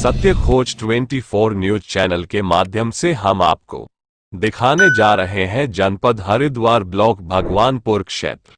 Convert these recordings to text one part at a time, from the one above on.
सत्य खोज 24 news channel के माध्यम से हम आपको दिखाने जा रहे हैं जनपद हरिद्वार ब्लॉक भगवानपुर क्षेत्र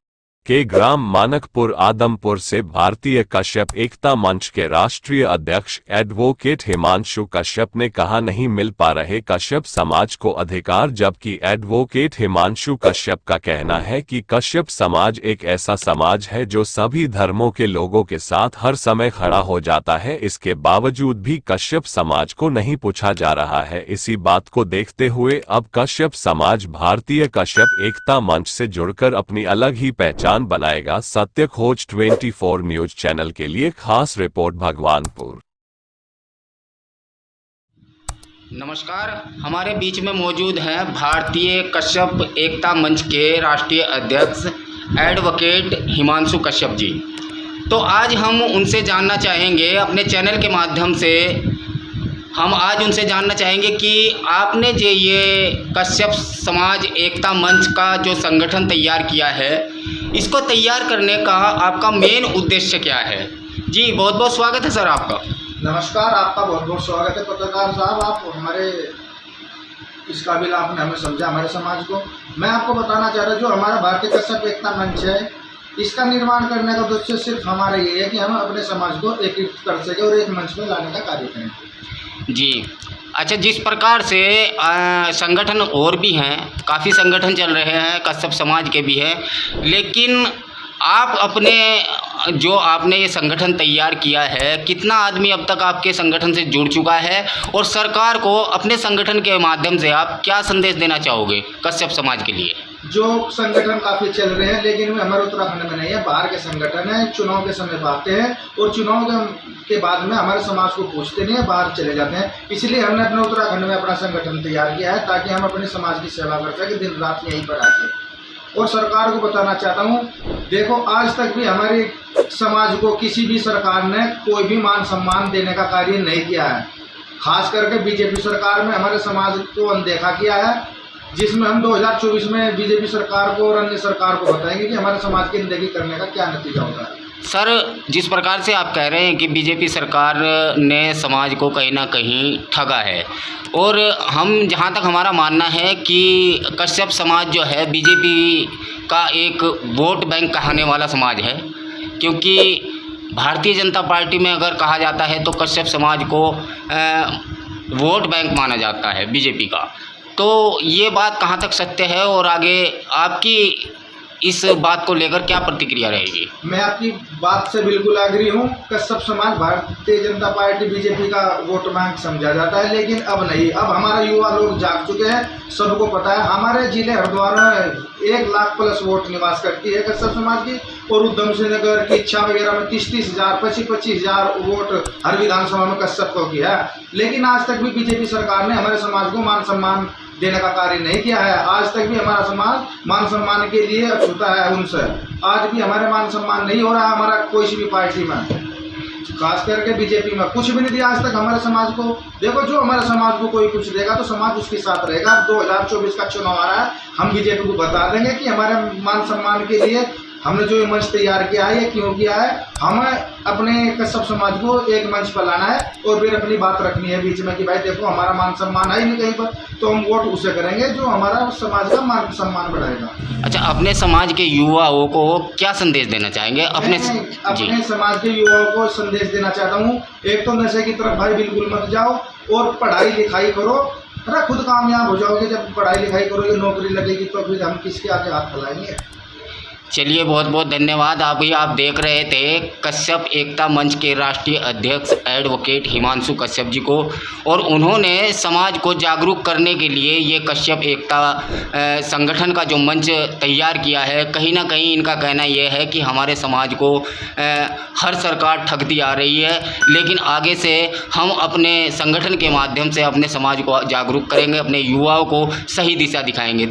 के ग्राम मानकपुर आदमपुर से भारतीय कश्यप एकता मंच के राष्ट्रीय अध्यक्ष एडवोकेट हिमांशु कश्यप ने कहा नहीं मिल पा रहे कश्यप समाज को अधिकार, जबकि एडवोकेट हिमांशु कश्यप का कहना है कि कश्यप समाज एक ऐसा समाज है जो सभी धर्मों के लोगों के साथ हर समय खड़ा हो जाता है। इसके बावजूद भी कश्यप समाज को नहीं पूछा जा रहा है। इसी बात को देखते हुए अब कश्यप समाज भारतीय कश्यप एकता मंच से जुड़कर अपनी अलग ही पहचान बनाएगा। सत्य खोज 24 न्यूज चैनल के लिए खास रिपोर्ट भगवानपुर। नमस्कार, हमारे बीच में मौजूद हैं भारतीय कश्यप एकता मंच के राष्ट्रीय अध्यक्ष एडवोकेट हिमांशु कश्यप जी। तो आज हम उनसे जानना चाहेंगे, अपने चैनल के माध्यम से हम आज उनसे जानना चाहेंगे कि आपने जो ये कश्यप समाज एकता मंच का जो संगठन तैयार किया है, इसको तैयार करने का आपका मेन उद्देश्य क्या है? जी बहुत बहुत स्वागत है सर आपका। नमस्कार, आपका बहुत बहुत स्वागत है पत्रकार साहब। आप हमारे इस काबिल आपने हमें समझा, हमारे समाज को। मैं आपको बताना चाह रहा हूँ, जो हमारा भारतीय कश्यप एकता मंच है, इसका निर्माण करने का उद्देश्य सिर्फ हमारा ये है कि हम अपने समाज को एकीकृत कर सकें और एक मंच में लाने का कार्य करें। जी अच्छा, जिस प्रकार से संगठन और भी हैं, काफ़ी संगठन चल रहे हैं, कश्यप समाज के भी हैं, लेकिन आप अपने जो आपने ये संगठन तैयार किया है, कितना आदमी अब तक आपके संगठन से जुड़ चुका है और सरकार को अपने संगठन के माध्यम से आप क्या संदेश देना चाहोगे कश्यप समाज के लिए? जो संगठन काफ़ी चल रहे हैं, लेकिन वे हमारे उत्तराखंड में नहीं है, बाहर के संगठन है। चुनाव के समय आते हैं और चुनाव के बाद में हमारे समाज को पूछते नहीं है, बाहर चले जाते हैं। इसलिए हमने अपने उत्तराखंड में अपना संगठन तैयार किया है, ताकि हम अपने समाज की सेवा कर सकें दिन रात यहीं पर आके। और सरकार को बताना चाहता हूँ, देखो आज तक भी हमारे समाज को किसी भी सरकार ने कोई भी मान सम्मान देने का कार्य नहीं किया है। खास करके बीजेपी सरकार में हमारे समाज को अनदेखा किया है, जिसमें हम 2024 में बीजेपी सरकार को और अन्य सरकार को बताएंगे कि हमारे समाज की अनदेखी करने का क्या नतीजा होता है। सर, जिस प्रकार से आप कह रहे हैं कि बीजेपी सरकार ने समाज को कहीं ना कहीं ठगा है, और हम जहां तक हमारा मानना है कि कश्यप समाज जो है बीजेपी का एक वोट बैंक कहने वाला समाज है, क्योंकि भारतीय जनता पार्टी में अगर कहा जाता है तो कश्यप समाज को वोट बैंक माना जाता है बीजेपी का। तो ये बात कहाँ तक सत्य है और आगे आपकी इस बात को लेकर क्या प्रतिक्रिया रहेगी? मैं आपकी बात से बिल्कुल एग्री हूँ। कश्यप समाज भारतीय जनता पार्टी बीजेपी का वोट बैंक समझा जाता है, लेकिन अब नहीं। अब हमारा युवा लोग जाग चुके हैं, सबको पता है। हमारे जिले हरिद्वार में 1 लाख प्लस वोट निवास करती है कश्यप समाज की, और उधम सिंह नगर की इच्छा वगैरह में 30-30 हज़ार 25-25 हज़ार वोट हर विधानसभा में कश्यप को किया है। लेकिन आज तक भी बीजेपी सरकार ने हमारे समाज को मान सम्मान देने का कार्य नहीं किया है। आज तक भी हमारा समाज मान सम्मान के लिए अछूता है उनसे। आज भी हमारे मान सम्मान नहीं हो रहा है हमारा कोई भी पार्टी में, खास करके बीजेपी में कुछ भी नहीं दिया आज तक हमारे समाज को। देखो, जो हमारे समाज को कोई कुछ देगा तो समाज उसके साथ रहेगा। 2024 का चुनाव आ रहा है, हम बीजेपी को बता देंगे कि हमारे मान सम्मान के लिए हमने जो ये मंच तैयार किया है, ये क्यों किया है। हमें अपने कश्यप समाज को एक मंच पर लाना है और फिर अपनी बात रखनी है बीच में कि भाई देखो, हमारा मान सम्मान है ही नहीं कहीं पर, तो हम वोट उसे करेंगे जो हमारा समाज का मान सम्मान बढ़ाएगा। अच्छा, अपने समाज के युवाओं को क्या संदेश देना चाहेंगे? अपने समाज के युवाओं को संदेश देना चाहता हूँ, एक तो नशे की तरफ भाई बिल्कुल मत जाओ और पढ़ाई लिखाई करो। अरे खुद कामयाब हो जाओगे, जब पढ़ाई लिखाई करोगे, नौकरी लगेगी, तो फिर हम किसके आगे हाथ फैलाएंगे। चलिए, बहुत बहुत धन्यवाद। आप देख रहे थे कश्यप एकता मंच के राष्ट्रीय अध्यक्ष एडवोकेट हिमांशु कश्यप जी को, और उन्होंने समाज को जागरूक करने के लिए ये कश्यप एकता संगठन का जो मंच तैयार किया है। कहीं ना कहीं इनका कहना यह है कि हमारे समाज को हर सरकार ठगती आ रही है, लेकिन आगे से हम अपने संगठन के माध्यम से अपने समाज को जागरूक करेंगे, अपने युवाओं को सही दिशा दिखाएंगे।